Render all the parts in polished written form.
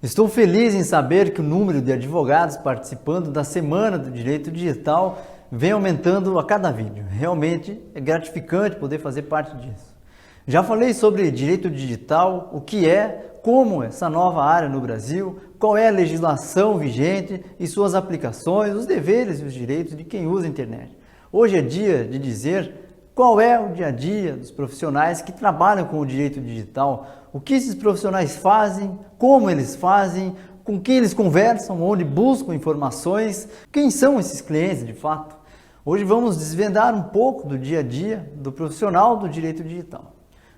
Estou feliz em saber que o número de advogados participando da Semana do Direito Digital vem aumentando a cada vídeo. Realmente é gratificante poder fazer parte disso. Já falei sobre direito digital, o que é, como essa nova área no Brasil, qual é a legislação vigente e suas aplicações, os deveres e os direitos de quem usa a internet. Hoje é dia de dizer qual é o dia a dia dos profissionais que trabalham com o direito digital, o que esses profissionais fazem, como eles fazem, com quem eles conversam, onde buscam informações, quem são esses clientes de fato. Hoje vamos desvendar um pouco do dia a dia do profissional do direito digital.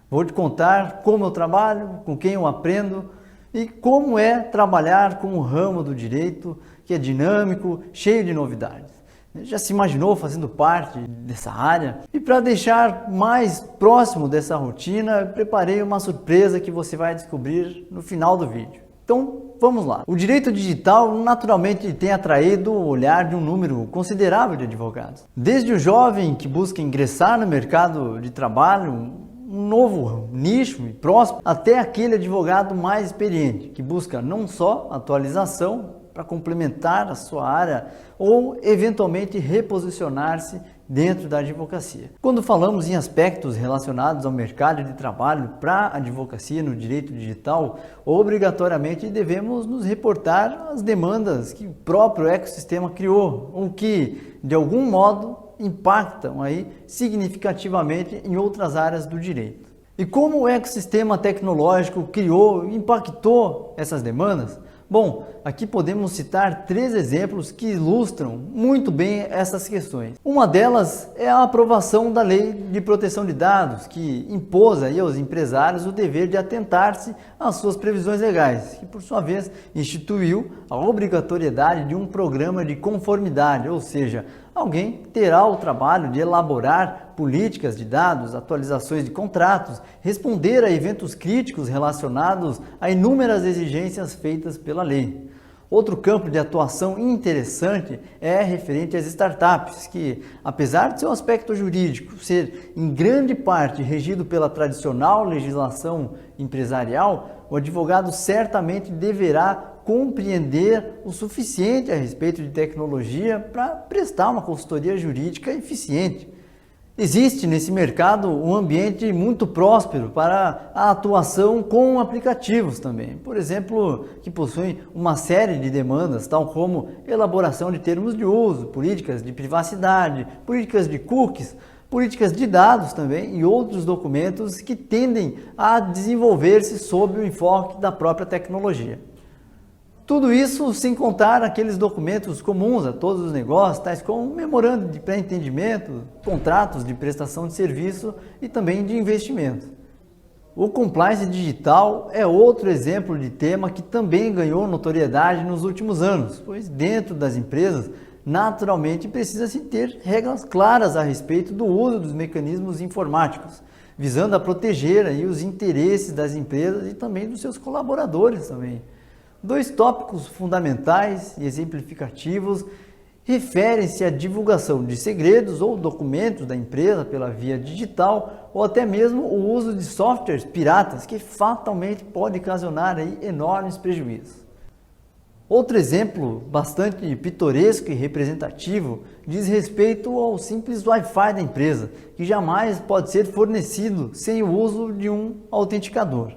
Vou te contar como eu trabalho, com quem eu aprendo e como é trabalhar com o ramo do direito que é dinâmico, cheio de novidades. Já se imaginou fazendo parte dessa área? E para deixar mais próximo dessa rotina, eu preparei uma surpresa que você vai descobrir no final do vídeo. Então, vamos lá. O direito digital naturalmente tem atraído o olhar de um número considerável de advogados. Desde o jovem que busca ingressar no mercado de trabalho, um novo nicho e próximo, até aquele advogado mais experiente, que busca não só atualização para complementar a sua área ou eventualmente reposicionar-se dentro da advocacia. Quando falamos em aspectos relacionados ao mercado de trabalho para a advocacia no direito digital, obrigatoriamente devemos nos reportar às demandas que o próprio ecossistema criou ou que, de algum modo, impactam aí significativamente em outras áreas do direito. E como o ecossistema tecnológico criou e impactou essas demandas? Bom, aqui podemos citar 3 exemplos que ilustram muito bem essas questões. Uma delas é a aprovação da Lei de Proteção de Dados, que impôs aí aos empresários o dever de atentar-se às suas previsões legais, que por sua vez instituiu a obrigatoriedade de um programa de conformidade, ou seja, alguém terá o trabalho de elaborar políticas de dados, atualizações de contratos, responder a eventos críticos relacionados a inúmeras exigências feitas pela lei. Outro campo de atuação interessante é referente às startups, que, apesar de seu aspecto jurídico ser em grande parte regido pela tradicional legislação empresarial, o advogado certamente deverá compreender o suficiente a respeito de tecnologia para prestar uma consultoria jurídica eficiente. Existe nesse mercado um ambiente muito próspero para a atuação com aplicativos também, por exemplo, que possuem uma série de demandas, tal como elaboração de termos de uso, políticas de privacidade, políticas de cookies, políticas de dados também e outros documentos que tendem a desenvolver-se sob o enfoque da própria tecnologia. Tudo isso sem contar aqueles documentos comuns a todos os negócios, tais como memorando de pré-entendimento, contratos de prestação de serviço e também de investimento. O compliance digital é outro exemplo de tema que também ganhou notoriedade nos últimos anos, pois dentro das empresas, naturalmente precisa-se ter regras claras a respeito do uso dos mecanismos informáticos, visando a proteger aí os interesses das empresas e também dos seus colaboradores também. 2 tópicos fundamentais e exemplificativos referem-se à divulgação de segredos ou documentos da empresa pela via digital ou até mesmo o uso de softwares piratas que fatalmente pode ocasionar aí enormes prejuízos. Outro exemplo bastante pitoresco e representativo diz respeito ao simples Wi-Fi da empresa, que jamais pode ser fornecido sem o uso de um autenticador.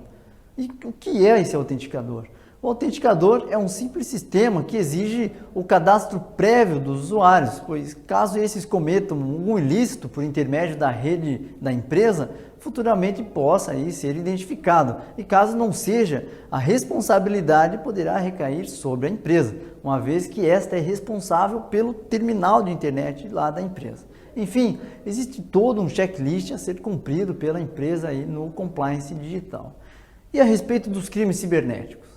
E o que é esse autenticador? O autenticador é um simples sistema que exige o cadastro prévio dos usuários, pois caso esses cometam um ilícito por intermédio da rede da empresa, futuramente possa aí ser identificado. E caso não seja, a responsabilidade poderá recair sobre a empresa, uma vez que esta é responsável pelo terminal de internet lá da empresa. Enfim, existe todo um checklist a ser cumprido pela empresa aí no compliance digital. E a respeito dos crimes cibernéticos?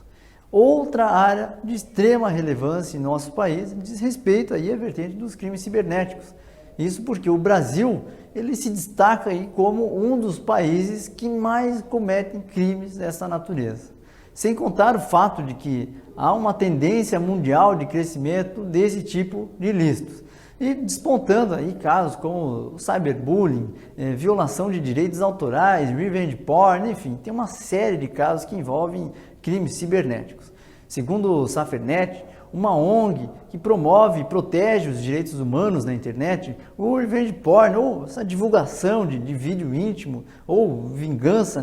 Outra área de extrema relevância em nosso país diz respeito aí à vertente dos crimes cibernéticos. Isso porque o Brasil ele se destaca aí como um dos países que mais cometem crimes dessa natureza. Sem contar o fato de que há uma tendência mundial de crescimento desse tipo de ilícitos. E despontando aí casos como o cyberbullying, violação de direitos autorais, revenge porn, enfim, tem uma série de casos que envolvem crimes cibernéticos. Segundo o Safernet, uma ONG que promove e protege os direitos humanos na internet, o revenge porn, ou essa divulgação de vídeo íntimo, ou vingança,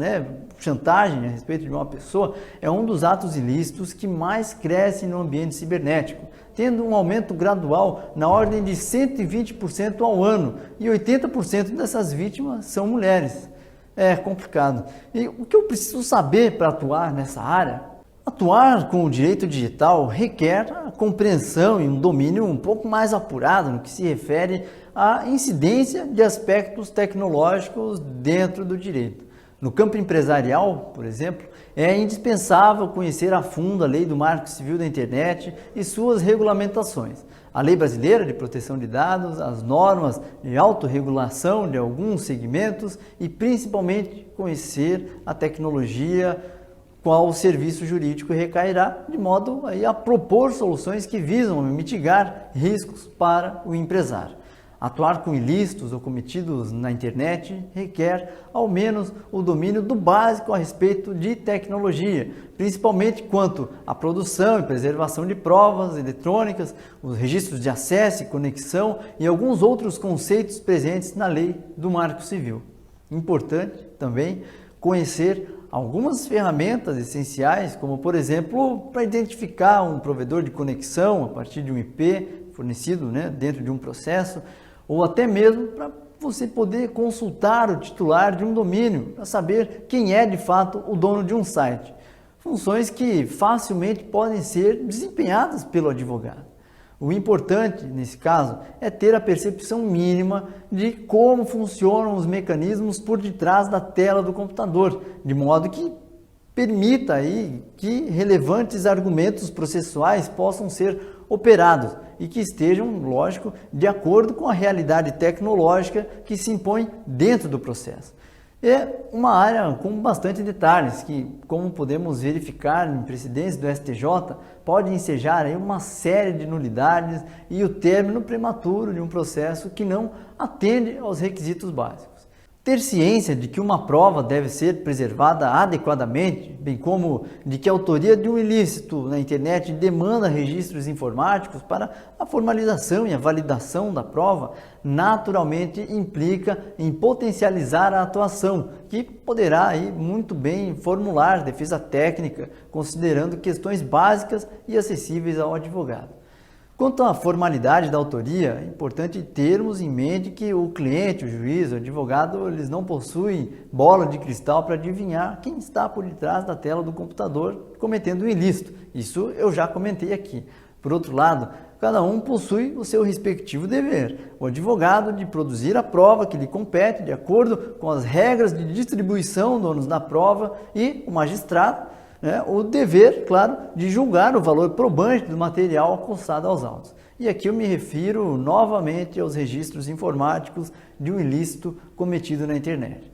chantagem a respeito de uma pessoa, é um dos atos ilícitos que mais cresce no ambiente cibernético, tendo um aumento gradual na ordem de 120% ao ano, e 80% dessas vítimas são mulheres. É complicado. E o que eu preciso saber para atuar nessa área? Atuar com o direito digital requer a compreensão e um domínio um pouco mais apurado no que se refere à incidência de aspectos tecnológicos dentro do direito. No campo empresarial, por exemplo, é indispensável conhecer a fundo a Lei do Marco Civil da Internet e suas regulamentações, a Lei Brasileira de Proteção de Dados, as normas de autorregulação de alguns segmentos e principalmente conhecer a tecnologia qual o serviço jurídico recairá, de modo a propor soluções que visam mitigar riscos para o empresário. Atuar com ilícitos ou cometidos na internet requer, ao menos, o domínio do básico a respeito de tecnologia, principalmente quanto à produção e preservação de provas eletrônicas, os registros de acesso e conexão e alguns outros conceitos presentes na Lei do Marco Civil. Importante também conhecer algumas ferramentas essenciais, como por exemplo, para identificar um provedor de conexão a partir de um IP fornecido dentro de um processo, ou até mesmo para você poder consultar o titular de um domínio, para saber quem é de fato o dono de um site. Funções que facilmente podem ser desempenhadas pelo advogado. O importante, nesse caso, é ter a percepção mínima de como funcionam os mecanismos por detrás da tela do computador, de modo que permita aí que relevantes argumentos processuais possam ser operados e que estejam, lógico, de acordo com a realidade tecnológica que se impõe dentro do processo. É uma área com bastante detalhes que, como podemos verificar em precedentes do STJ, pode ensejar aí uma série de nulidades e o término prematuro de um processo que não atende aos requisitos básicos. Ter ciência de que uma prova deve ser preservada adequadamente, bem como de que a autoria de um ilícito na internet demanda registros informáticos para a formalização e a validação da prova, naturalmente implica em potencializar a atuação, que poderá aí muito bem formular defesa técnica, considerando questões básicas e acessíveis ao advogado. Quanto à formalidade da autoria, é importante termos em mente que o cliente, o juiz, o advogado, eles não possuem bola de cristal para adivinhar quem está por detrás da tela do computador cometendo um ilícito. Isso eu já comentei aqui. Por outro lado, cada um possui o seu respectivo dever. O advogado de produzir a prova que lhe compete de acordo com as regras de distribuição do ônus da prova e o magistrado, o dever, claro, de julgar o valor probante do material alcançado aos autos. E aqui eu me refiro novamente aos registros informáticos de um ilícito cometido na internet.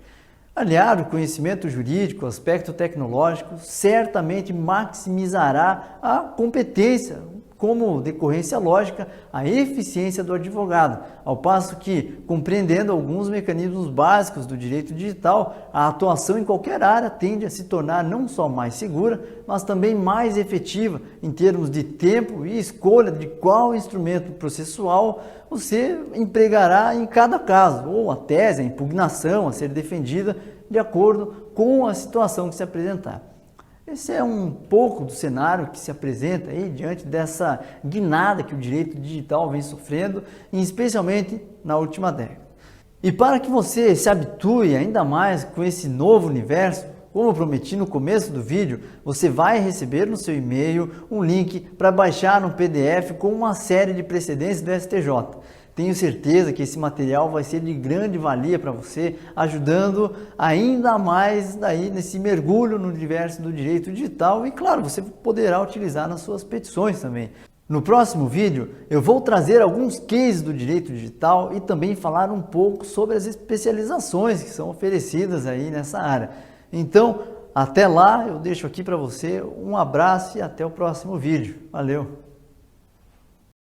Aliar o conhecimento jurídico, o aspecto tecnológico, certamente maximizará a competência, como decorrência lógica, a eficiência do advogado, ao passo que, compreendendo alguns mecanismos básicos do direito digital, a atuação em qualquer área tende a se tornar não só mais segura, mas também mais efetiva em termos de tempo e escolha de qual instrumento processual você empregará em cada caso, ou a tese, a impugnação a ser defendida de acordo com a situação que se apresentar. Esse é um pouco do cenário que se apresenta aí diante dessa guinada que o direito digital vem sofrendo, e especialmente na última década. E para que você se habitue ainda mais com esse novo universo, como eu prometi no começo do vídeo, você vai receber no seu e-mail um link para baixar um PDF com uma série de precedentes do STJ. Tenho certeza que esse material vai ser de grande valia para você, ajudando ainda mais daí nesse mergulho no universo do direito digital e, claro, você poderá utilizar nas suas petições também. No próximo vídeo, eu vou trazer alguns cases do direito digital e também falar um pouco sobre as especializações que são oferecidas aí nessa área. Então, até lá, eu deixo aqui para você um abraço e até o próximo vídeo. Valeu!